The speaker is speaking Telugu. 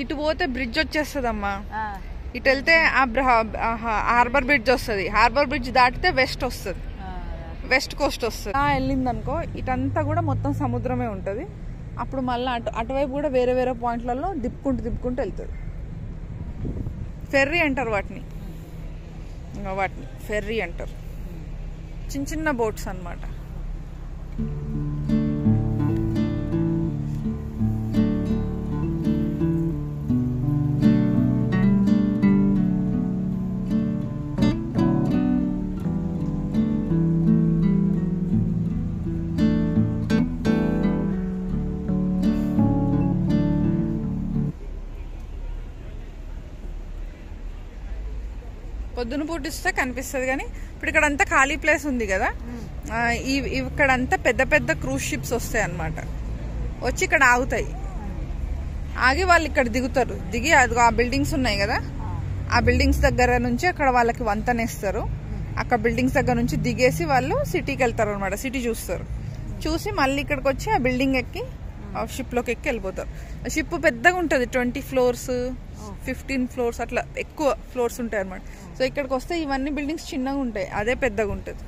ఇటు పోతే బ్రిడ్జ్ వచ్చేస్తుందమ్మా. ఇటు వెళ్తే హార్బర్ బ్రిడ్జ్ వస్తుంది. హార్బర్ బ్రిడ్జ్ దాటితే వెస్ట్ వస్తుంది, వెస్ట్ కోస్ట్ వస్తుంది. వెళ్ళింది అనుకో ఇటంతా కూడా మొత్తం సముద్రమే ఉంటుంది. అప్పుడు మళ్ళీ అటువైపు కూడా వేరే వేరే పాయింట్లలో దిప్పుకుంటూ వెళ్తుంది. ఫెర్రీ అంటారు వాటిని ఫెర్రీ అంటారు. చిన్న చిన్న బోట్స్ అన్నమాట. పొద్దున పూటిస్తే కనిపిస్తుంది కానీ ఇప్పుడు ఇక్కడ అంతా ఖాళీ ప్లేస్ ఉంది కదా. ఇక్కడంతా పెద్ద పెద్ద క్రూజ్ షిప్స్ వస్తాయి అన్నమాట. వచ్చి ఇక్కడ ఆగుతాయి. ఆగి వాళ్ళు ఇక్కడ దిగుతారు. దిగి ఆ బిల్డింగ్స్ ఉన్నాయి కదా, ఆ బిల్డింగ్స్ దగ్గర నుంచి అక్కడ వాళ్ళకి వంతనేస్తారు. అక్కడ బిల్డింగ్స్ దగ్గర నుంచి దిగేసి వాళ్ళు సిటీకి వెళ్తారు అనమాట. సిటీ చూస్తారు. చూసి మళ్ళీ ఇక్కడికి వచ్చి ఆ బిల్డింగ్ ఎక్కి షిప్ లోకి ఎక్కి వెళ్ళిపోతారు. షిప్ పెద్దగా ఉంటుంది. 20 floors 15 floors అట్లా ఎక్కువ ఫ్లోర్స్ ఉంటాయి అనమాట. సో ఇక్కడికి వస్తే ఇవన్నీ బిల్డింగ్స్ చిన్నగా ఉంటాయి, అదే పెద్దగా ఉంటుంది.